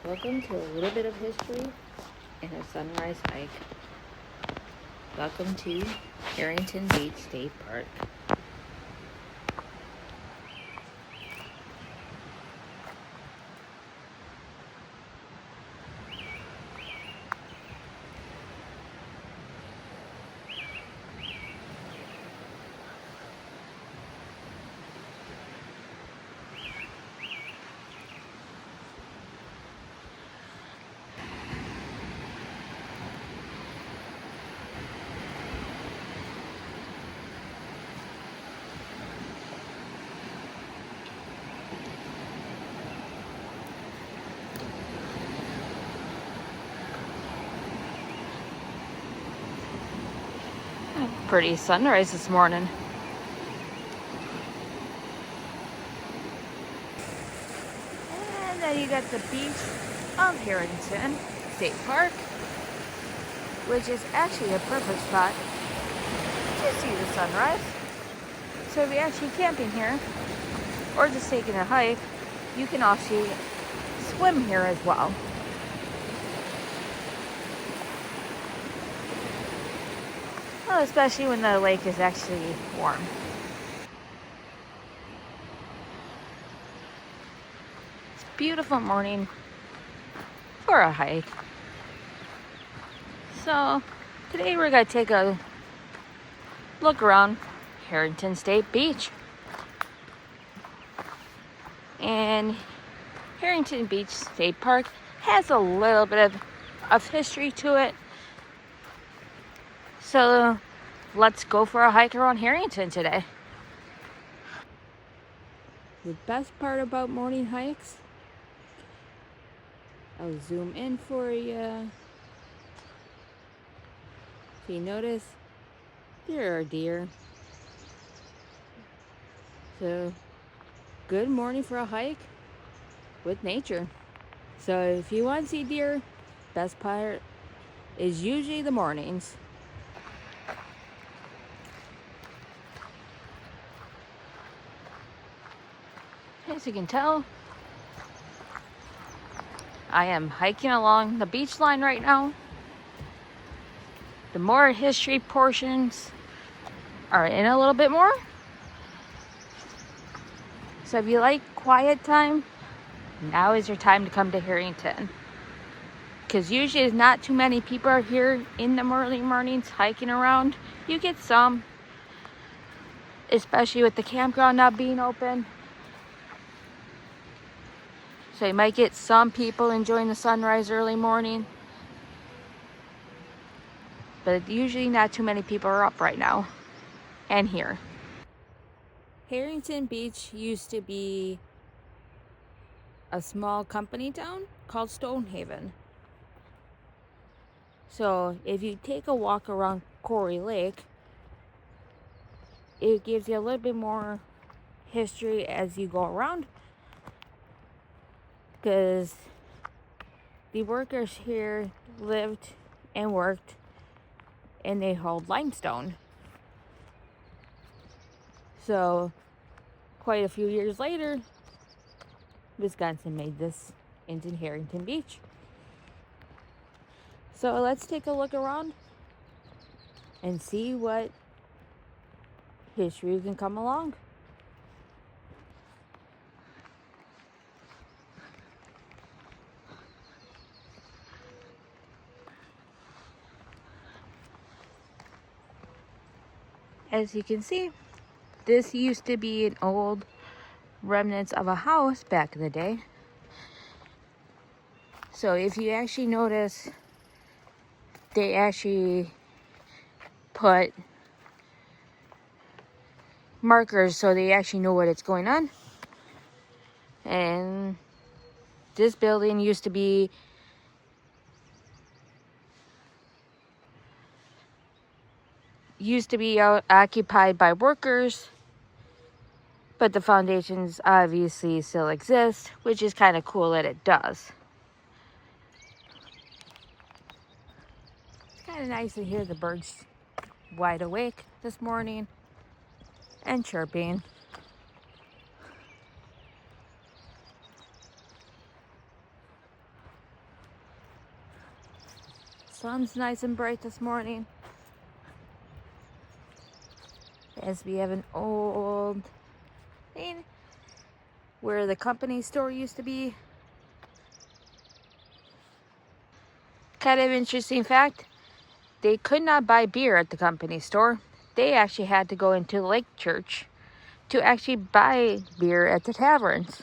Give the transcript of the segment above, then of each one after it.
Welcome to a little bit of history and a sunrise hike. Welcome to Harrington Beach State Park. Pretty sunrise this morning. And then you got the beach of Harrington State Park, which is actually a perfect spot to see the sunrise. So if you're actually camping here or just taking a hike, you can also swim here as well. Well, especially when the lake is actually warm. It's a beautiful morning for a hike. So today we're going to take a look around Harrington State Beach. And Harrington Beach State Park has a little bit of history to it. So let's go for a hike around Harrington today. The best part about morning hikes, I'll zoom in for you. If you notice, there are deer. So good morning for a hike with nature. So if you want to see deer, best part is usually the mornings. As you can tell, I am hiking along the beach line right now. The more history portions are in a little bit more. So if you like quiet time, now is your time to come to Harrington. Because usually there's not too many people are here in the early mornings hiking around. You get some, especially with the campground not being open. So you might get some people enjoying the sunrise early morning. But usually not too many people are up right now and here. Harrington Beach used to be a small company town called Stonehaven. So if you take a walk around Quarry Lake, it gives you a little bit more history as you go around, because the workers here lived and worked and they hauled limestone. So quite a few years later, Wisconsin made this into Harrington Beach. So let's take a look around and see what history can come along. As you can see, this used to be an old remnants of a house back in the day. So if you actually notice, they actually put markers so they actually know what it's going on. And this building used to be occupied by workers, but the foundations obviously still exist, which is kind of cool that it does. It's kind of nice to hear the birds wide awake this morning and chirping. sun's nice and bright this morning. As we have an old thing where the company store used to be. Kind of interesting fact, they could not buy beer at the company store. They actually had to go into Lake Church to actually buy beer at the taverns.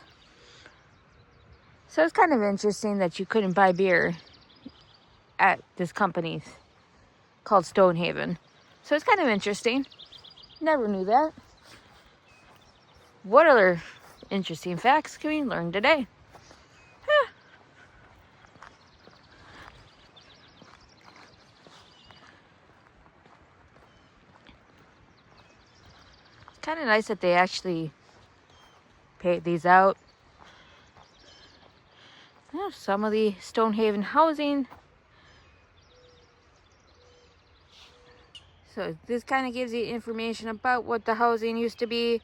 So it's kind of interesting that you couldn't buy beer at this company called Stonehaven. So it's kind of interesting. Never knew that. What other interesting facts can we learn today? It's kind of nice that they actually paid these out. Yeah, some of the Stonehaven housing. So this kind of gives you information about what the housing used to be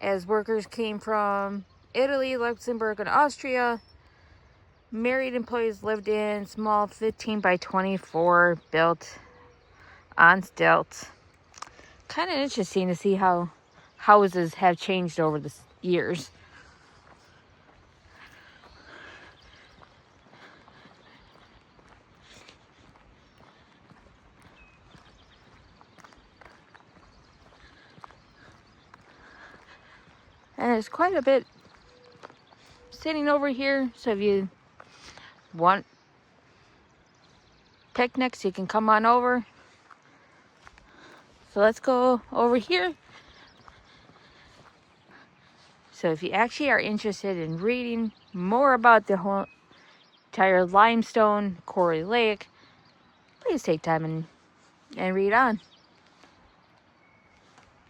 as workers came from Italy, Luxembourg, and Austria. Married employees lived in small 15 by 24 built on stilts. Kind of interesting to see how houses have changed over the years. And there's quite a bit sitting over here, so if you want picnics, you can come on over. So let's go over here. So if you actually are interested in reading more about the whole entire limestone Quarry Lake, please take time and read on.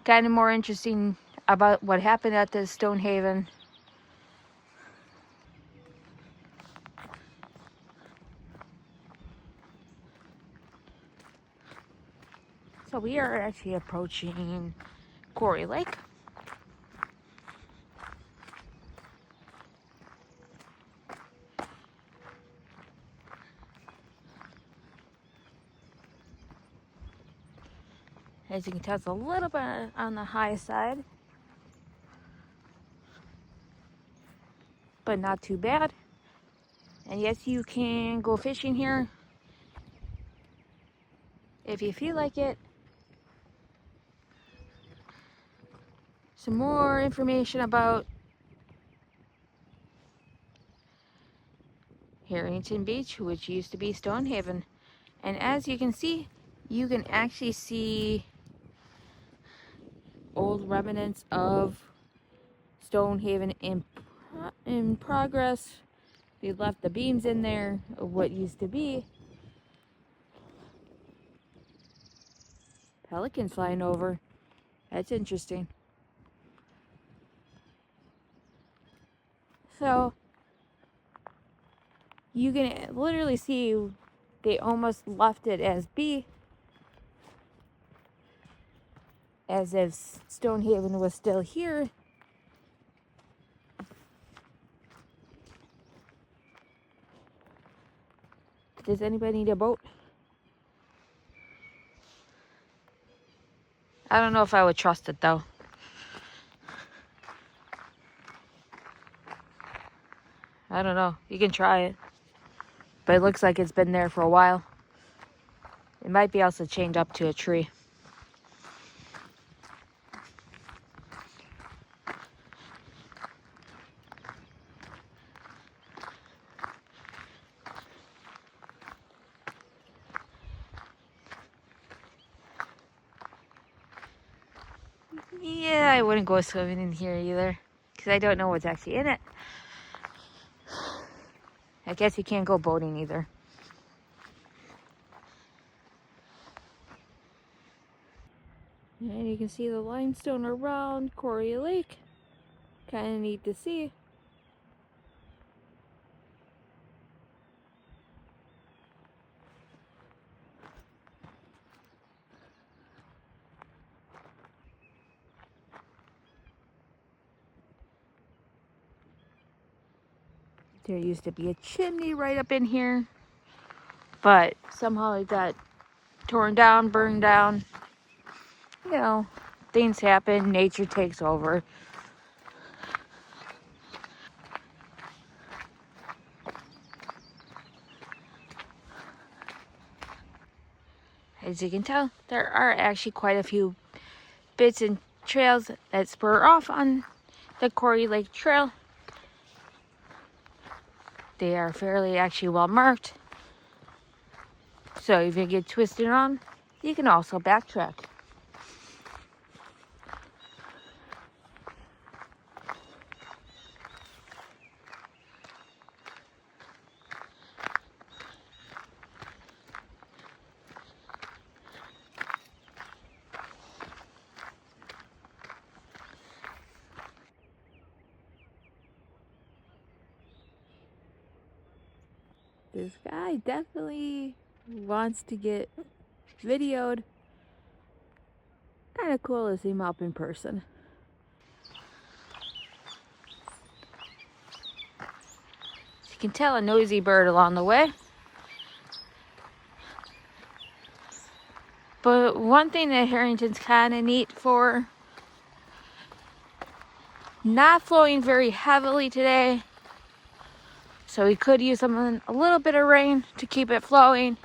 Kind of more interesting about what happened at the Stonehaven. So we are actually approaching Quarry Lake. As you can tell, it's a little bit on the high side, but not too bad. And yes, you can go fishing here if you feel like it. Some more information about Harrington Beach, which used to be Stonehaven. And as you can see, you can actually see old remnants of Stonehaven in progress. They left the beams in there of what used to be. Pelicans flying over. That's interesting. So you can literally see they almost left it as B, as if Stonehaven was still here. Does anybody need a boat? I don't know if I would trust it though. I don't know. You can try it. But it looks like it's been there for a while. It might be also chained up to a tree. Yeah, I wouldn't go swimming in here either, because I don't know what's actually in it. I guess you can't go boating either. And you can see the limestone around Quarry Lake. Kind of neat to see. There used to be a chimney right up in here. but somehow it got torn down, burned down. You know, things happen, nature takes over. As you can tell, there are actually quite a few bits and trails that spur off on the Quarry Lake Trail. They are fairly actually well marked, so if you get twisted on, you can also backtrack. This guy definitely wants to get videoed. Kind of cool to see him up in person. You can tell a noisy bird along the way. But one thing that Harrington's kind of neat for, not flowing very heavily today. So we could use a little bit of rain to keep it flowing.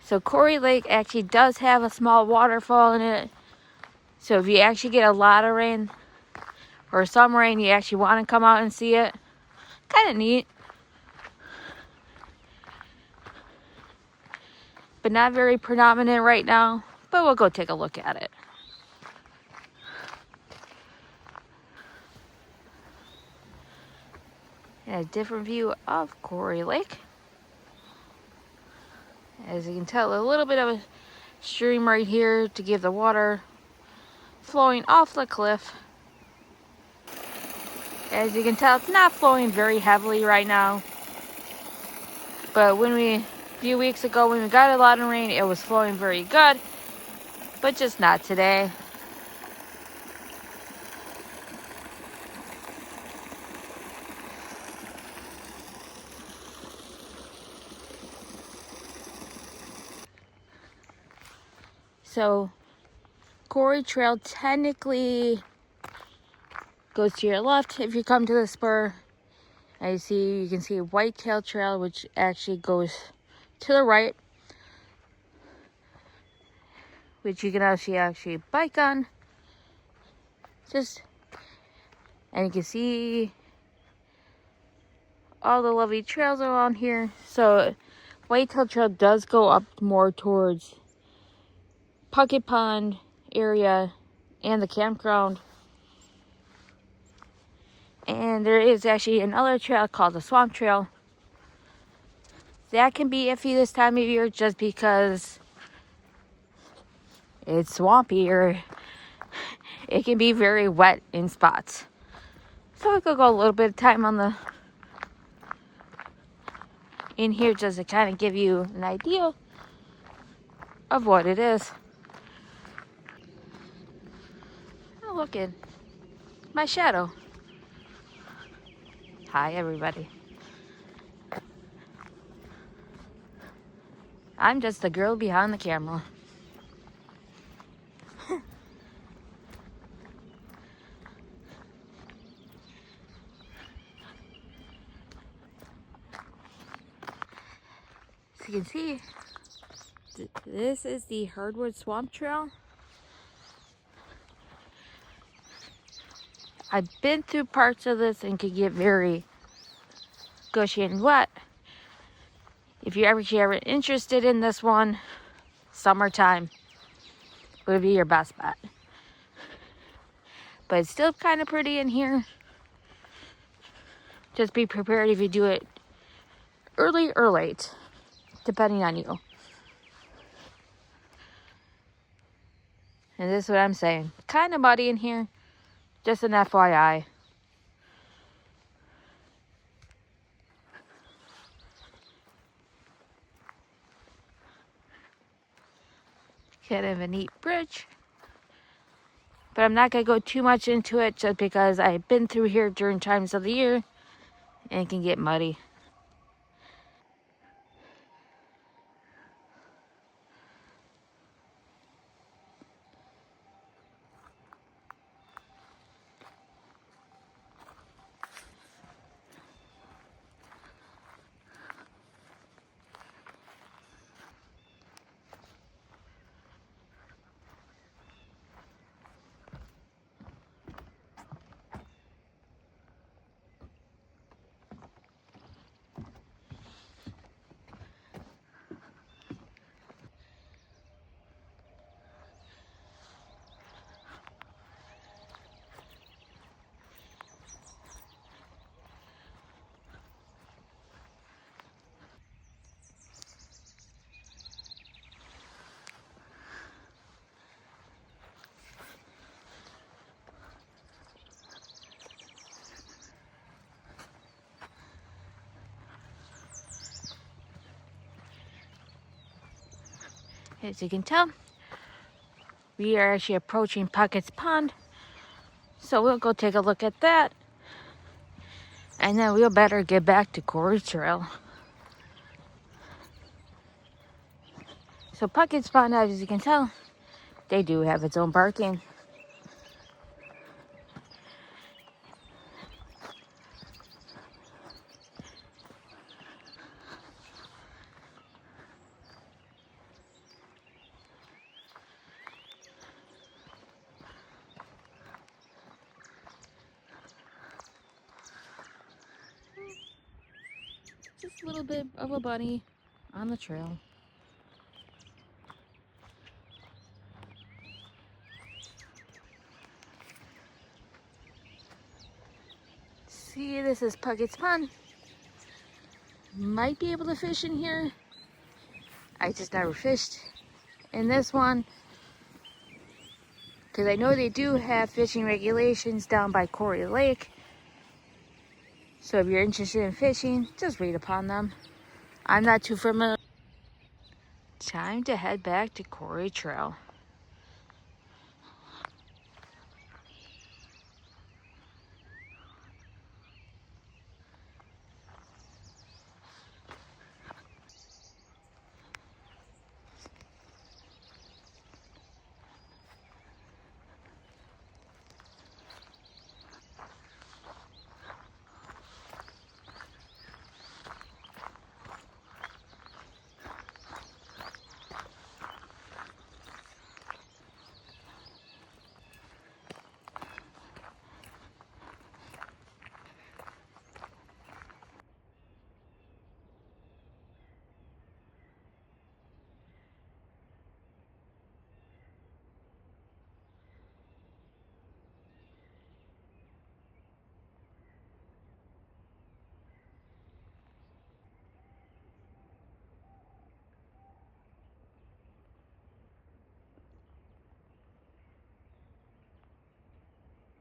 So Quarry Lake actually does have a small waterfall in it. So if you actually get a lot of rain or some rain, you actually want to come out and see it. Kind of neat. But not very predominant right now. But we'll go take a look at it. And a different view of Quarry Lake. As you can tell, a little bit of a stream right here to give the water flowing off the cliff. As you can tell, it's not flowing very heavily right now. But a few weeks ago when we got a lot of rain, it was flowing very good. But just not today. So, Quarry Trail technically goes to your left if you come to the spur. You can see Whitetail Trail, which actually goes to the right, which you can actually bike on. And you can see all the lovely trails around here. So, Whitetail Trail does go up more towards Puckett Pond area and the campground. And there is actually another trail called the Swamp Trail. That can be iffy this time of year just because it's swampy or it can be very wet in spots. So we could go a little bit of time in here just to kind of give you an idea of what it is. Oh, look at my shadow. Hi, everybody. I'm just the girl behind the camera. So you can see, this is the Hardwood Swamp Trail. I've been through parts of this and could get very gushy and wet. If you're ever interested in this one, summertime would be your best bet. But it's still kind of pretty in here. Just be prepared if you do it early or late, depending on you. And this is what I'm saying. Kind of muddy in here. Just an FYI. Kind of a neat bridge. But I'm not going to go too much into it just because I've been through here during times of the year and it can get muddy. As you can tell, we are actually approaching Puckett's Pond. So we'll go take a look at that. And then we'll better get back to Quarry Trail. So Puckett's Pond, as you can tell, they do have its own parking. Just a little bit of a bunny on the trail. See, this is Puckett's Pond. Might be able to fish in here. I just never fished in this one, because I know they do have fishing regulations down by Quarry Lake. So if you're interested in fishing, just read upon them. I'm not too familiar. Time to head back to Quarry Trail.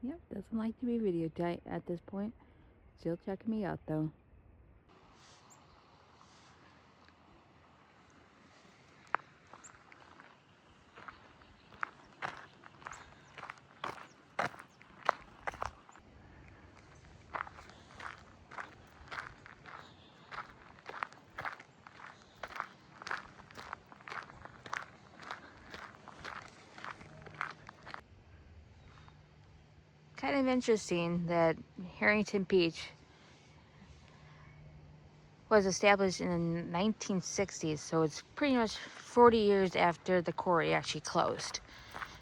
Yep, doesn't like to be videotaped at this point. Still checking me out though. Kind of interesting that Harrington Beach was established in the 1960s, so it's pretty much 40 years after the quarry actually closed.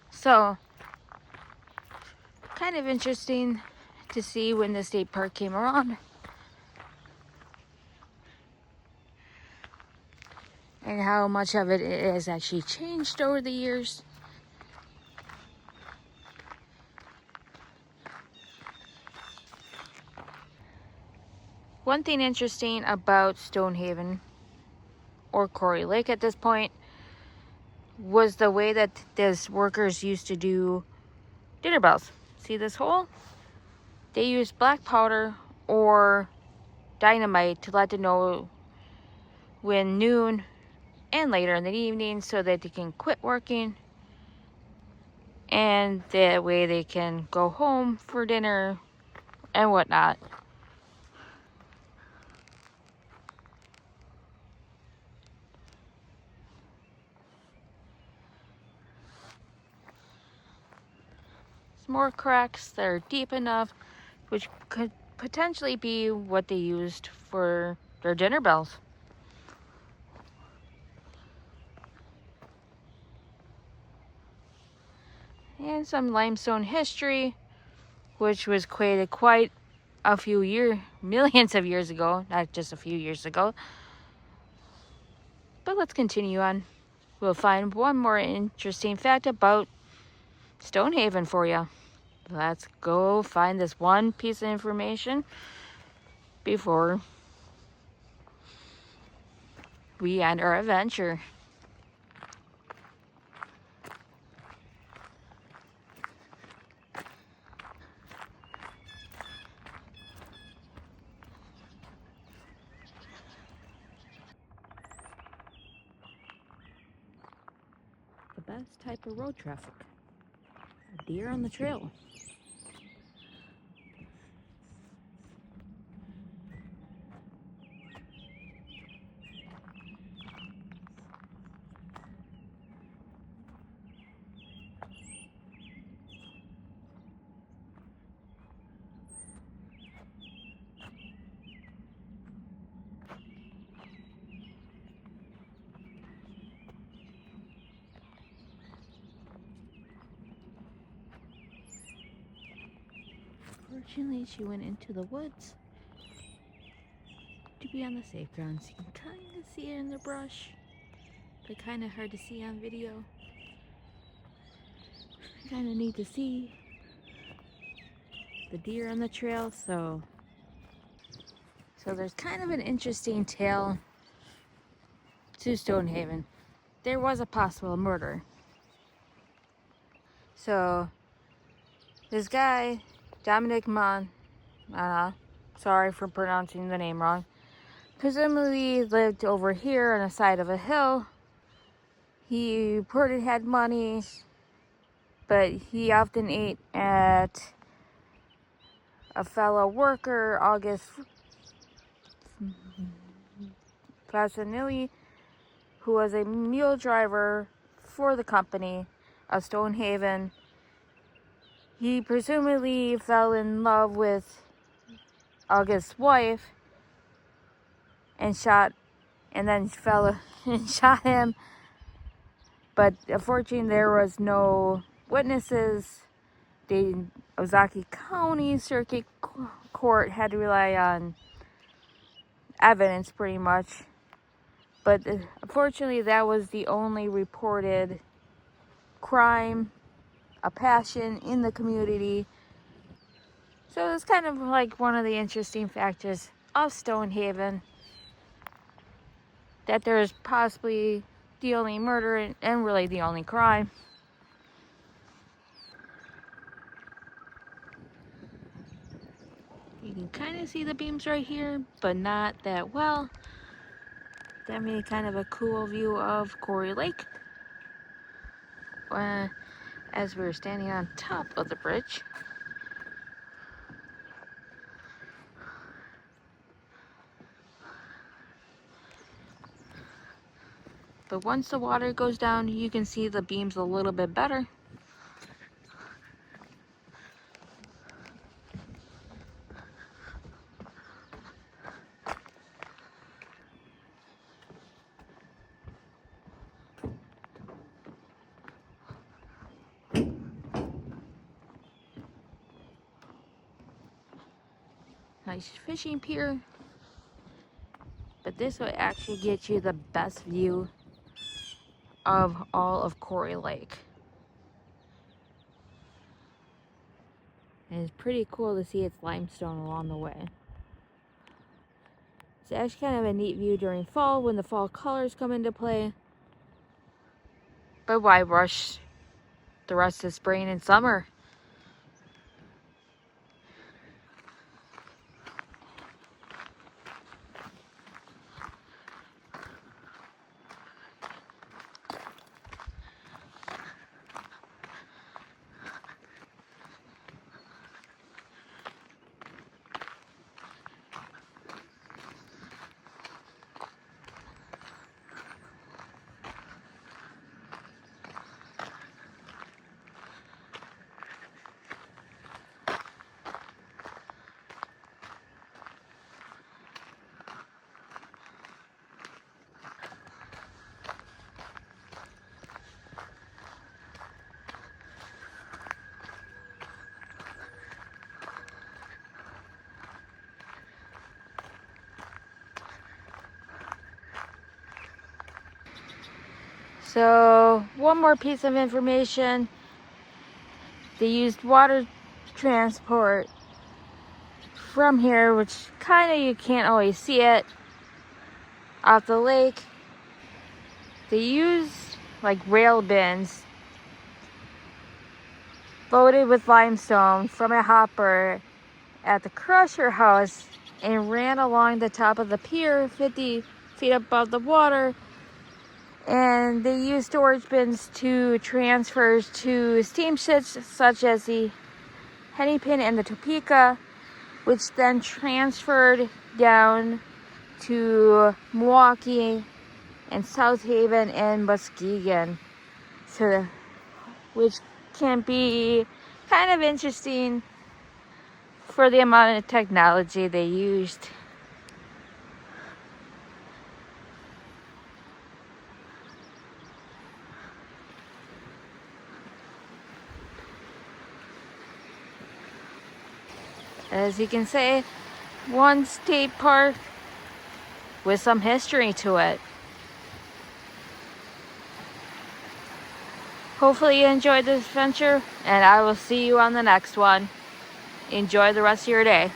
So, kind of interesting to see when the state park came around and how much of it has actually changed over the years. One thing interesting about Stonehaven, or Quarry Lake at this point, was the way that these workers used to do dinner bells. See this hole? They used black powder or dynamite to let them know when noon and later in the evening, so that they can quit working, and that way they can go home for dinner and whatnot. Some more cracks that are deep enough, which could potentially be what they used for their dinner bells. And some limestone history, which was created quite a few millions of years ago, not just a few years ago. But let's continue on. We'll find one more interesting fact about Stonehaven for you. Let's go find this one piece of information before we end our adventure. best type of road traffic. A deer on the trail. Fortunately, she went into the woods to be on the safe grounds. You can kind of see her in the brush, but kind of hard to see on video. Kind of need to see the deer on the trail, so there's kind of an interesting tale to Stonehaven. There was a possible murder. So this guy, Dominic Mon, sorry for pronouncing the name wrong, presumably lived over here on the side of a hill. He reported had money, but he often ate at a fellow worker, August Fasanilli, who was a mule driver for the company of Stonehaven. He presumably fell in love with August's wife and then fell and shot him. But unfortunately, there was no witnesses. The Ozaki County Circuit Court had to rely on evidence pretty much. But unfortunately, that was the only reported crime, a passion in the community. So it's kind of like one of the interesting factors of Stonehaven, that there's possibly the only murder and really the only crime. You can kind of see the beams right here, but not that well. That made kind of a cool view of Quarry Lake as we were standing on top of the bridge. But once the water goes down, you can see the beams a little bit better. Nice fishing pier. But this will actually get you the best view of all of Quarry Lake. And it's pretty cool to see its limestone along the way. It's actually kind of a neat view during fall when the fall colors come into play. But why rush the rest of spring and summer? So, one more piece of information. They used water transport from here, which kind of you can't always see it, off the lake. They used like rail bins loaded with limestone from a hopper at the Crusher House and ran along the top of the pier 50 feet above the water And they use storage bins to transfer to steamships such as the Hennepin and the Topeka, which then transferred down to Milwaukee and South Haven and Muskegon. So, which can be kind of interesting for the amount of technology they used. As you can see, one state park with some history to it. Hopefully you enjoyed this adventure, and I will see you on the next one. Enjoy the rest of your day.